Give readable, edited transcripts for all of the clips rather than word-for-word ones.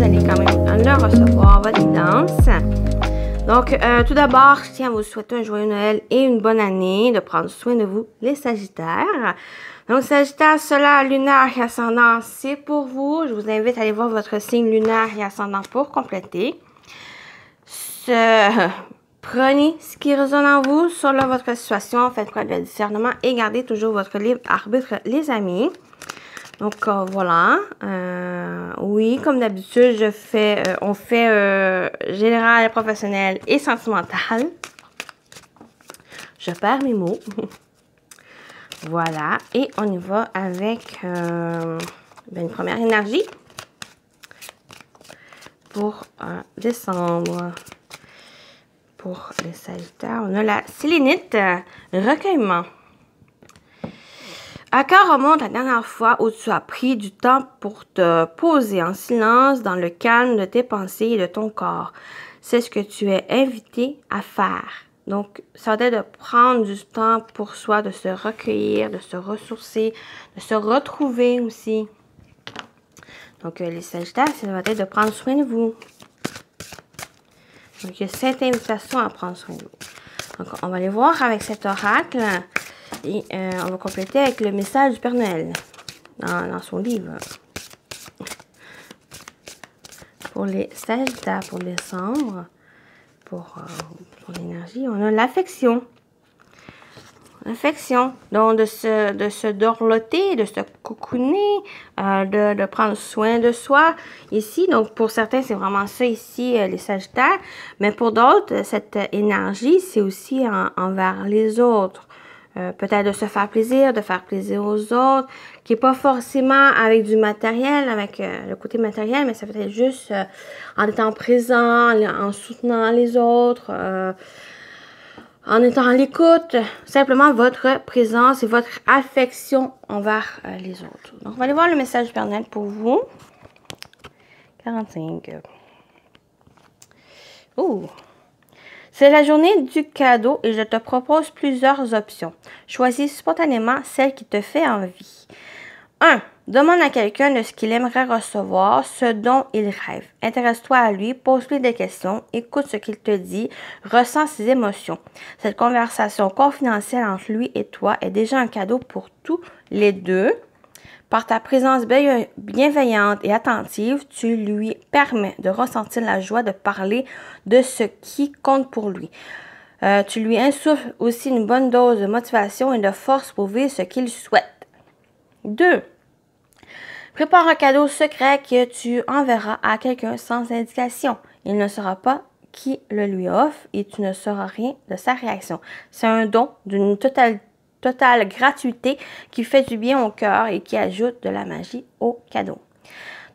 allez quand même le recevoir, votre guidance. Donc, tout d'abord, je tiens à vous souhaiter un joyeux Noël et une bonne année, de prendre soin de vous, les Sagittaires. Donc, Sagittaire, solaire, lunaire et ascendant, c'est pour vous. Je vous invite à aller voir votre signe lunaire et ascendant pour compléter. Prenez ce qui résonne en vous sur votre situation, faites preuve de discernement et gardez toujours votre libre arbitre, les amis. Donc, voilà. Oui, comme d'habitude, on fait général, professionnel et sentimental. Je perds mes mots. Voilà. Et on y va avec une première énergie pour décembre. Pour les Sagittaires, on a la sélénite, recueillement. À quand remonte la dernière fois où tu as pris du temps pour te poser en silence dans le calme de tes pensées et de ton corps? C'est ce que tu es invité à faire. Donc, ça va être de prendre du temps pour soi, de se recueillir, de se ressourcer, de se retrouver aussi. Donc, les Sagittaires, ça va être de prendre soin de vous. Donc, il y a cette invitation à prendre soin de vous. Donc, on va aller voir avec cet oracle. Et on va compléter avec le message du Père Noël dans son livre. Pour les Sagittaires, pour décembre, pour l'énergie, on a l'affection. L'affection. Donc, de se dorloter, de se cocooner, de prendre soin de soi ici. Donc, pour certains, c'est vraiment ça ici, les Sagittaires. Mais pour d'autres, cette énergie, c'est aussi envers les autres. Peut-être de se faire plaisir, de faire plaisir aux autres, qui n'est pas forcément avec du matériel, avec le côté matériel, mais ça peut être juste en étant présent, en soutenant les autres, en étant à l'écoute, simplement votre présence et votre affection envers les autres. Donc, on va aller voir le message du Père Noël pour vous. 45. Oh! C'est la journée du cadeau et je te propose plusieurs options. Choisis spontanément celle qui te fait envie. 1. Demande à quelqu'un de ce qu'il aimerait recevoir, ce dont il rêve. Intéresse-toi à lui, pose-lui des questions, écoute ce qu'il te dit, ressens ses émotions. Cette conversation confidentielle entre lui et toi est déjà un cadeau pour tous les deux. Par ta présence bienveillante et attentive, tu lui permets de ressentir la joie de parler de ce qui compte pour lui. Tu lui insuffles aussi une bonne dose de motivation et de force pour vivre ce qu'il souhaite. 2. Prépare un cadeau secret que tu enverras à quelqu'un sans indication. Il ne saura pas qui le lui offre et tu ne sauras rien de sa réaction. C'est un don d'une totale gratuité qui fait du bien au cœur et qui ajoute de la magie au cadeau.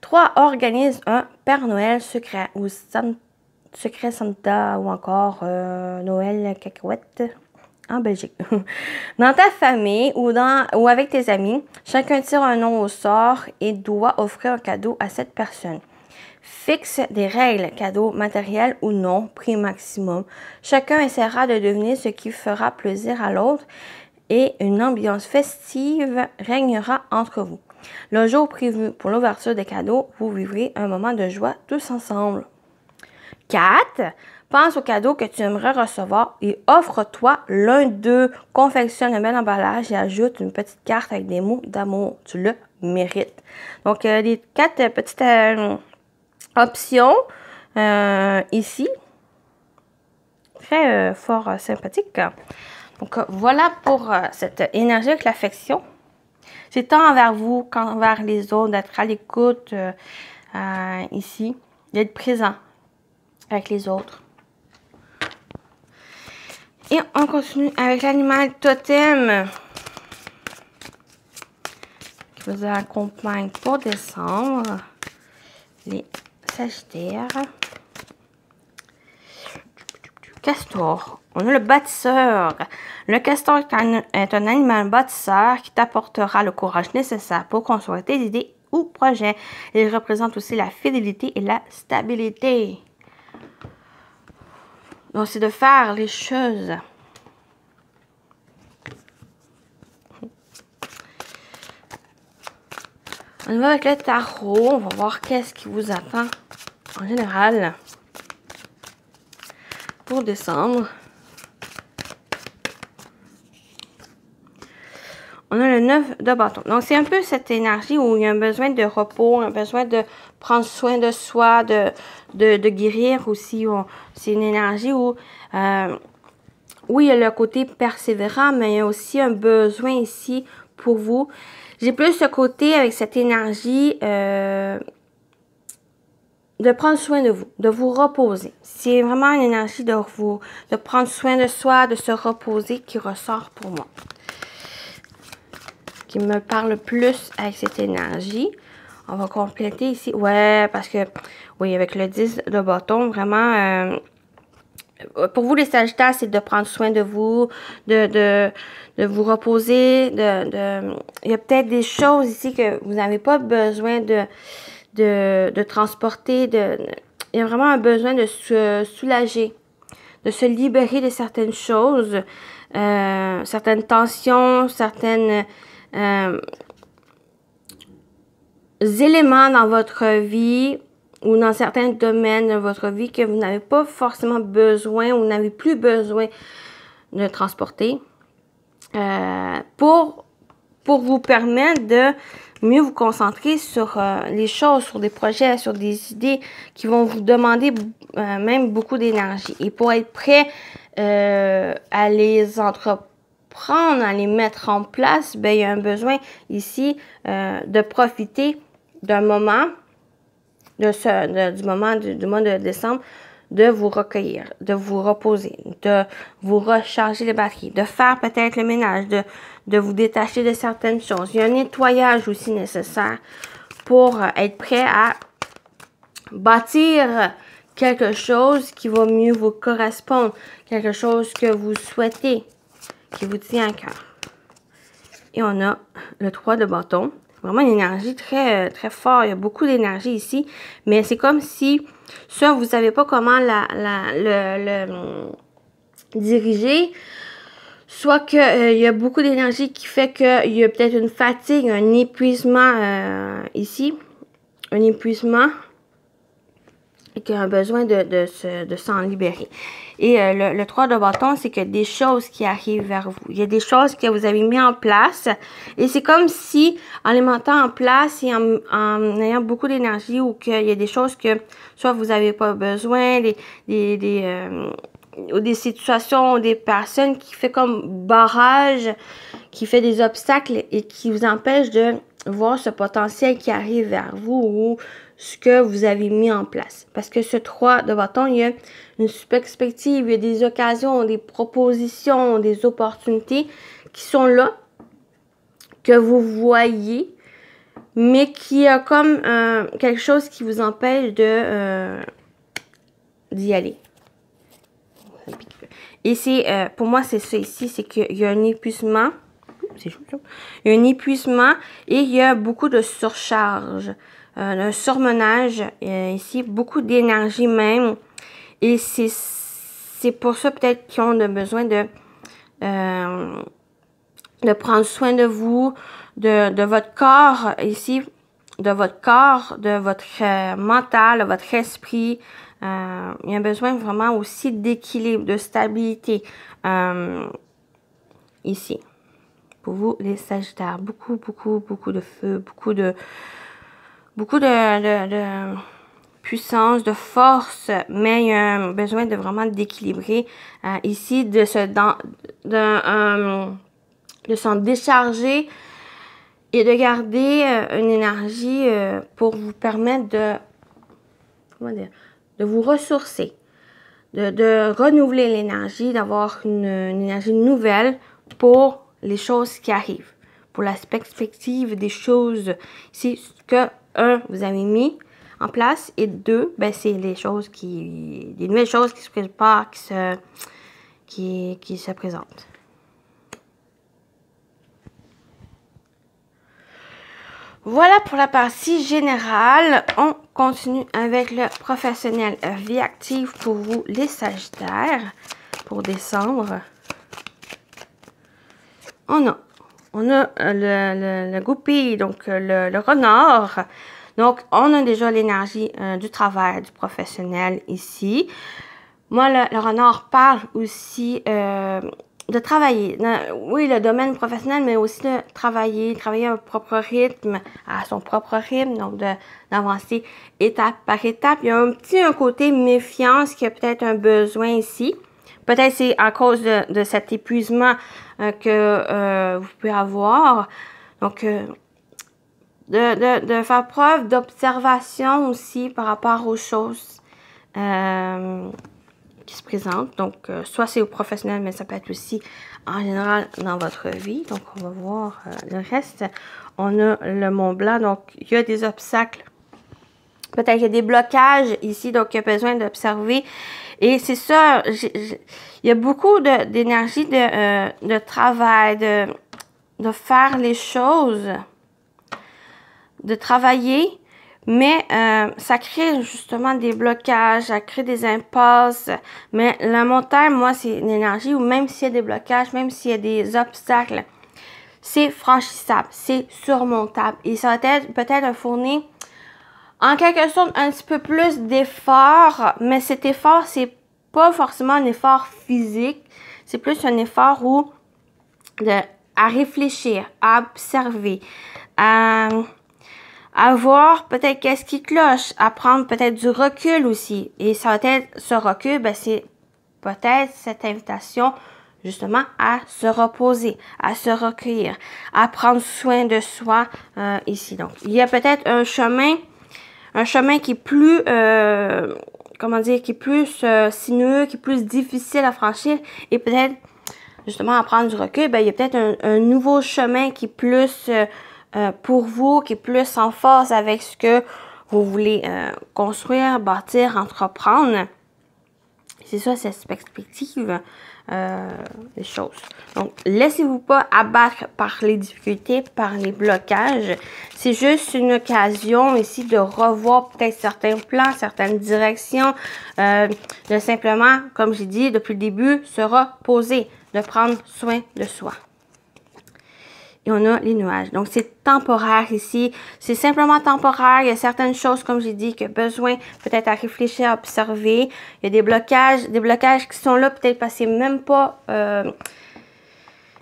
3. Organise un Père Noël secret ou secret Santa ou encore Noël cacahuète en Belgique. Dans ta famille ou avec tes amis, chacun tire un nom au sort et doit offrir un cadeau à cette personne. Fixe des règles, cadeaux matériels ou non, prix maximum. Chacun essaiera de deviner ce qui fera plaisir à l'autre et une ambiance festive régnera entre vous. Le jour prévu pour l'ouverture des cadeaux, vous vivrez un moment de joie tous ensemble. 4. Pense aux cadeaux que tu aimerais recevoir et offre-toi l'un d'eux. Confectionne un bel emballage et ajoute une petite carte avec des mots d'amour. Tu le mérites. Donc, les 4 petites options ici. Très fort sympathique. Donc, voilà pour cette énergie avec l'affection. C'est tant envers vous qu'envers les autres, d'être à l'écoute ici, d'être présent avec les autres. Et on continue avec l'animal totem qui vous accompagne pour décembre. Les Sagittaires. Castor. On a le bâtisseur. Le castor est un animal bâtisseur qui t'apportera le courage nécessaire pour construire tes idées ou projets. Il représente aussi la fidélité et la stabilité. Donc, c'est de faire les choses. On va avec le tarot. On va voir qu'est-ce qui vous attend en général pour décembre. On a le 9 de bâton. Donc, c'est un peu cette énergie où il y a un besoin de repos, un besoin de prendre soin de soi, de guérir aussi. C'est une énergie où, oui, il y a le côté persévérant, mais il y a aussi un besoin ici pour vous. J'ai plus ce côté avec cette énergie de prendre soin de vous reposer. C'est vraiment une énergie de prendre soin de soi, de se reposer qui ressort pour moi. Qui me parle plus avec cette énergie. On va compléter ici. Ouais, parce que, oui, avec le 10 de bâton, vraiment, pour vous, les Sagittaires, c'est de prendre soin de vous, de vous reposer. Il y a peut-être des choses ici que vous n'avez pas besoin de transporter. Il y a vraiment un besoin de se soulager, de se libérer de certaines choses, certaines tensions, certaines éléments dans votre vie ou dans certains domaines de votre vie que vous n'avez pas forcément besoin ou n'avez plus besoin de transporter pour vous permettre de mieux vous concentrer sur les choses, sur des projets, sur des idées qui vont vous demander même beaucoup d'énergie. Et pour être prêt à les entreprendre, à les mettre en place, ben, il y a un besoin ici de profiter d'un moment, du mois de décembre, de vous recueillir, de vous reposer, de vous recharger les batteries, de faire peut-être le ménage, de vous détacher de certaines choses. Il y a un nettoyage aussi nécessaire pour être prêt à bâtir quelque chose qui va mieux vous correspondre, quelque chose que vous souhaitez, qui vous tient à cœur. Et on a le 3 de bâton. Vraiment une énergie très, très forte. Il y a beaucoup d'énergie ici. Mais c'est comme si, ça, vous ne savez pas comment le diriger. Soit qu'il y a beaucoup d'énergie qui fait qu'il y a peut-être une fatigue, un épuisement ici. Un épuisement. Et qu'il y a un besoin de s'en libérer. Et le 3 de bâton, c'est qu'il y a des choses qui arrivent vers vous. Il y a des choses que vous avez mis en place. Et c'est comme si, en les mettant en place et en ayant beaucoup d'énergie, ou qu'il y a des choses que soit vous n'avez pas besoin, ou des situations, ou des personnes qui fait comme barrage, qui fait des obstacles et qui vous empêchent de voir ce potentiel qui arrive vers vous ou ce que vous avez mis en place. Parce que ce 3 de bâton, il y a une perspective, il y a des occasions, des propositions, des opportunités qui sont là, que vous voyez, mais qui a comme quelque chose qui vous empêche d'y aller. Et c'est, pour moi, c'est ça ici, c'est qu'il y a un épuisement. C'est chaud, ça. Il y a un épuisement et il y a beaucoup de surcharge. Un surmenage ici, beaucoup d'énergie même. Et c'est pour ça peut-être qu'ils ont besoin de prendre soin de vous, de votre corps ici, de votre corps, de votre mental, de votre esprit. Il y a un besoin vraiment aussi d'équilibre, de stabilité ici. Pour vous, les Sagittaires, beaucoup de feu, beaucoup de puissance, de force, mais il y a un besoin de vraiment d'équilibrer ici, de s'en décharger et de garder une énergie pour vous permettre de vous ressourcer, de renouveler l'énergie, d'avoir une énergie nouvelle pour les choses qui arrivent, pour la perspective des choses. C'est ce que, vous avez mis en place, et 2, ben, c'est les choses des nouvelles choses qui se préparent, qui se présentent. Voilà pour la partie générale. On continue avec le professionnel vie active pour vous, les Sagittaires, pour décembre. On a on a le goupille, donc le renard. Donc, on a déjà l'énergie du travail, du professionnel ici. Moi, le renard parle aussi de travailler. Oui, le domaine professionnel, mais aussi de travailler à un propre rythme, à son propre rythme, donc d'avancer étape par étape. Il y a un côté méfiance qui a peut-être un besoin ici. Peut-être c'est à cause de cet épuisement que vous pouvez avoir. Donc, de faire preuve d'observation aussi par rapport aux choses qui se présentent. Donc, soit c'est au professionnel, mais ça peut être aussi en général dans votre vie. Donc, on va voir le reste. On a le Mont Blanc. Donc, il y a des obstacles. Peut-être qu'il y a des blocages ici, donc il y a besoin d'observer. Et c'est ça, il y a beaucoup d'énergie de travail, de faire les choses, de travailler, mais ça crée justement des blocages, ça crée des impasses. Mais la montagne, moi, c'est une énergie où même s'il y a des blocages, même s'il y a des obstacles, c'est franchissable, c'est surmontable. Et ça va peut-être fournir en quelque sorte un petit peu plus d'effort, mais cet effort, c'est pas forcément un effort physique, c'est plus un effort à réfléchir, à observer, à voir peut-être qu'est-ce qui cloche, à prendre peut-être du recul aussi. Et ça va être ce recul, ben c'est peut-être cette invitation justement à se reposer, à se recueillir, à prendre soin de soi ici. Donc, il y a peut-être un chemin qui est plus, comment dire, qui est plus sinueux, qui est plus difficile à franchir, et peut-être, justement, à prendre du recul, ben, il y a peut-être un nouveau chemin qui est plus pour vous, qui est plus en phase avec ce que vous voulez construire, bâtir, entreprendre. C'est ça, cette perspective des choses. Donc, laissez-vous pas abattre par les difficultés, par les blocages. C'est juste une occasion ici de revoir peut-être certains plans, certaines directions, de simplement, comme j'ai dit depuis le début, se reposer, de prendre soin de soi. Et on a les nuages. Donc, c'est temporaire ici. C'est simplement temporaire. Il y a certaines choses, comme j'ai dit, qui ont besoin peut-être à réfléchir, à observer. Il y a des blocages qui sont là peut-être parce que c'est même pas...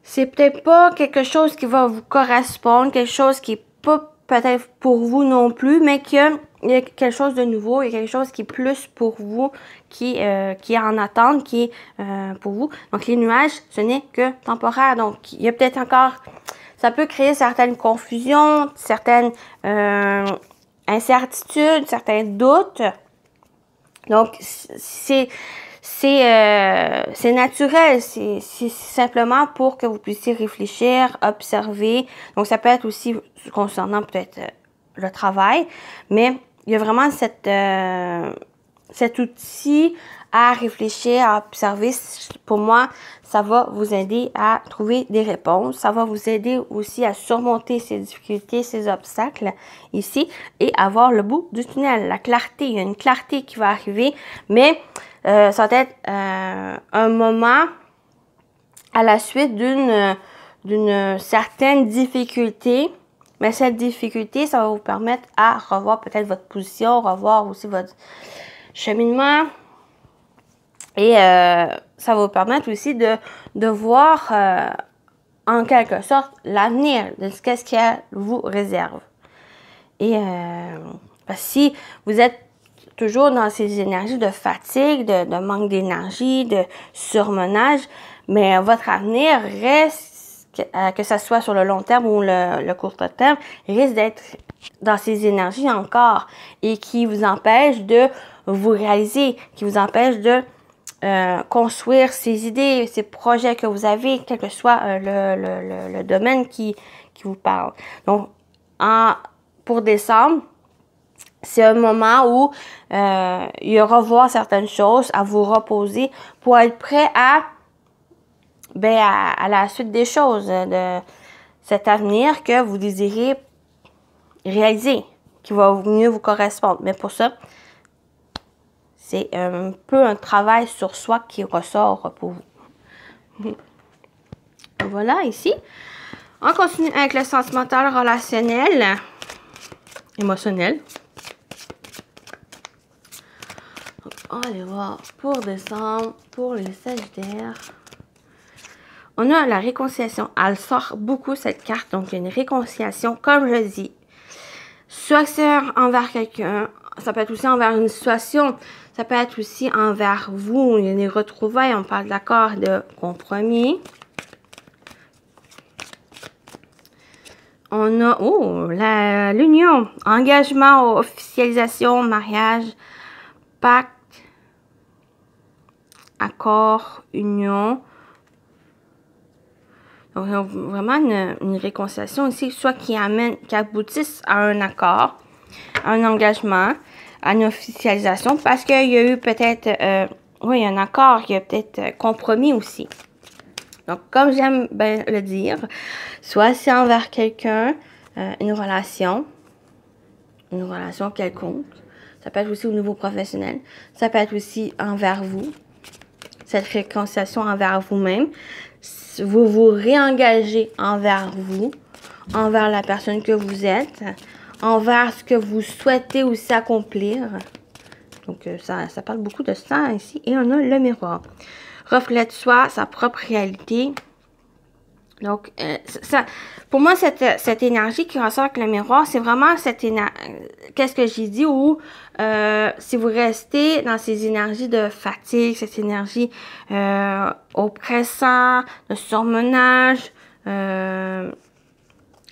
c'est peut-être pas quelque chose qui va vous correspondre, quelque chose qui est pas peut-être pour vous non plus, mais il y a quelque chose de nouveau, il y a quelque chose qui est plus pour vous, qui est en attente, qui est pour vous. Donc, les nuages, ce n'est que temporaire. Donc, il y a peut-être encore... Ça peut créer certaines confusions, certaines incertitudes, certains doutes. Donc, c'est naturel. C'est simplement pour que vous puissiez réfléchir, observer. Donc, ça peut être aussi concernant peut-être le travail. Mais il y a vraiment cet outil à réfléchir, à observer. Pour moi, ça va vous aider à trouver des réponses. Ça va vous aider aussi à surmonter ces difficultés, ces obstacles ici et avoir le bout du tunnel, la clarté. Il y a une clarté qui va arriver, mais ça va être un moment à la suite d'une certaine difficulté. Mais cette difficulté, ça va vous permettre à revoir peut-être votre position, revoir aussi votre cheminement. Et ça va vous permettre aussi de voir en quelque sorte l'avenir de ce qu'elle vous réserve. Et parce que si vous êtes toujours dans ces énergies de fatigue, de manque d'énergie, de surmenage, mais votre avenir reste, que ce soit sur le long terme ou le court terme, risque d'être dans ces énergies encore et qui vous empêche de vous réaliser, qui vous empêche de construire ces idées, ces projets que vous avez, quel que soit le domaine qui vous parle. Donc, pour décembre, c'est un moment où il y aura voir certaines choses, à vous reposer pour être prêt à la suite des choses, de cet avenir que vous désirez réaliser, qui va mieux vous correspondre. Mais pour ça, c'est un peu un travail sur soi qui ressort pour vous. Voilà, ici. On continue avec le sentimental, relationnel, émotionnel. Donc, on va aller voir pour décembre, pour les Sagittaires. On a la réconciliation. Elle sort beaucoup cette carte. Donc, il y a une réconciliation, comme je dis. Soit c'est envers quelqu'un, ça peut être aussi envers une situation, ça peut être aussi envers vous. Il y a des retrouvailles, on parle d'accord de compromis. On a, l'union, engagement, officialisation, mariage, pacte, accord, union. Donc, vraiment une réconciliation ici, soit qui aboutisse à un accord, à un engagement, à une officialisation, parce qu'il y a eu peut-être, oui, un accord, il y a peut-être compromis aussi. Donc, comme j'aime bien le dire, soit c'est envers quelqu'un, une relation quelconque. Ça peut être aussi au niveau professionnel. Ça peut être aussi envers vous. Cette réconciliation envers vous-même. Vous vous réengagez envers vous, envers la personne que vous êtes, envers ce que vous souhaitez aussi accomplir. Donc, ça parle beaucoup de ça ici. Et on a le miroir. Reflète soi, sa propre réalité. Donc, pour moi, cette énergie qui ressort avec le miroir, c'est vraiment cette énergie, qu'est-ce que j'ai dit, où si vous restez dans ces énergies de fatigue, cette énergie oppressante, de surmenage,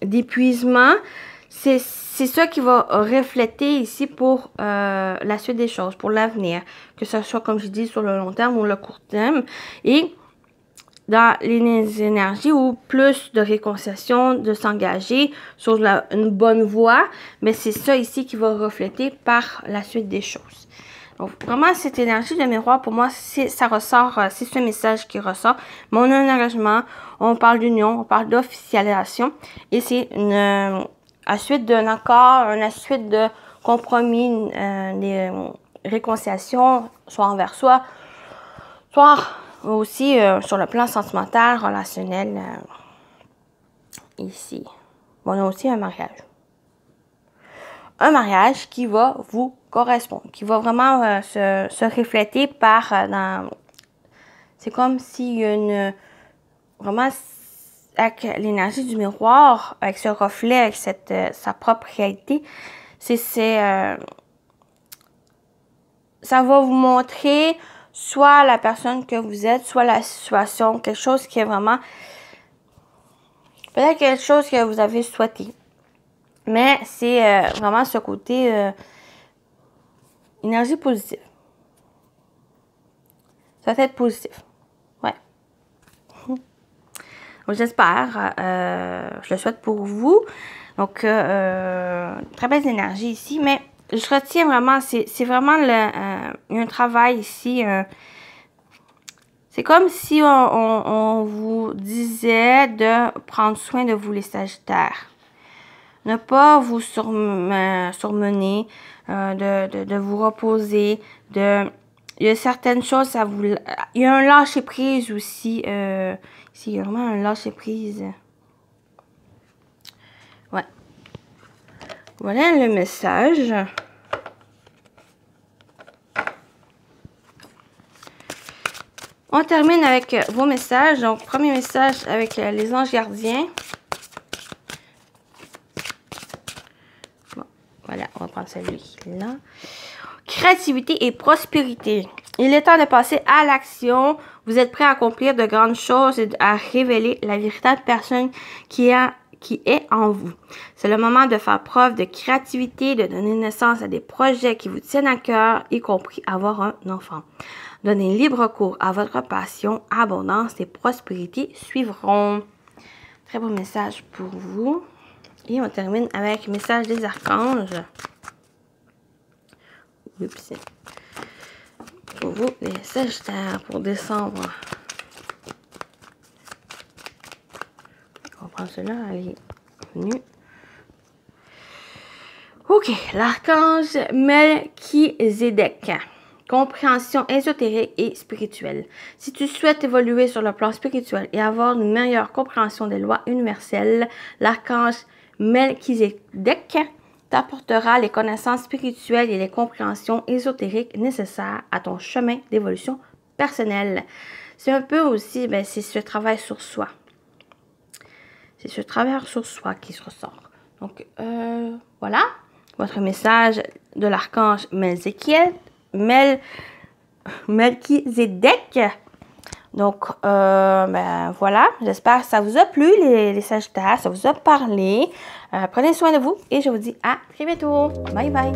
d'épuisement, c'est ça qui va refléter ici pour la suite des choses, pour l'avenir, que ce soit, comme je dis, sur le long terme ou le court terme. Et dans les énergies ou plus de réconciliation, de s'engager sur une bonne voie, mais c'est ça ici qui va refléter par la suite des choses. Donc, vraiment, cette énergie de miroir, pour moi, ça ressort, c'est ce message qui ressort. Mais on a un engagement, on parle d'union, on parle d'officialisation, et c'est à suite d'un accord, à suite de compromis, des réconciliations, soit envers soi, soit aussi sur le plan sentimental, relationnel, ici. On a aussi un mariage. Un mariage qui va vous correspondre, qui va vraiment se refléter par c'est comme s'il y a une vraiment avec l'énergie du miroir, avec ce reflet, avec sa propre réalité, ça va vous montrer soit la personne que vous êtes, soit la situation, quelque chose qui est vraiment, peut-être quelque chose que vous avez souhaité. Mais c'est vraiment ce côté énergie positive. Ça va être positif. Ouais. Donc, j'espère. Je le souhaite pour vous. Donc, très belle énergie ici. Mais je retiens vraiment, c'est vraiment il y a un travail ici. C'est comme si on vous disait de prendre soin de vous, les Sagittaires. Ne pas vous surmener, de vous reposer, il y a certaines choses à vous... Il y a un lâcher-prise aussi. Ici, il y a vraiment un lâcher-prise. Ouais. Voilà le message. On termine avec vos messages. Donc, premier message avec les anges gardiens. Bon, voilà, on va prendre celui-là. Créativité et prospérité. Il est temps de passer à l'action. Vous êtes prêt à accomplir de grandes choses et à révéler la véritable personne qui est en vous. C'est le moment de faire preuve de créativité, de donner naissance à des projets qui vous tiennent à cœur, y compris avoir un enfant. Donnez libre cours à votre passion, abondance et prospérité suivront. Très beau message pour vous. Et on termine avec le message des archanges. Oups. Pour vous, les Sagittaires, pour décembre. On va prendre celui-là, allez, venu. Ok, l'archange Melchizedek. compréhension ésotérique et spirituelle. Si tu souhaites évoluer sur le plan spirituel et avoir une meilleure compréhension des lois universelles, l'archange Melchizedek t'apportera les connaissances spirituelles et les compréhensions ésotériques nécessaires à ton chemin d'évolution personnelle. C'est un peu aussi, c'est ce travail sur soi. C'est ce travail sur soi qui se ressort. Donc, voilà, votre message de l'archange Melchizedek. Donc, voilà, j'espère que ça vous a plu, les Sagittaires, ça vous a parlé. Prenez soin de vous et je vous dis à très bientôt. Bye bye.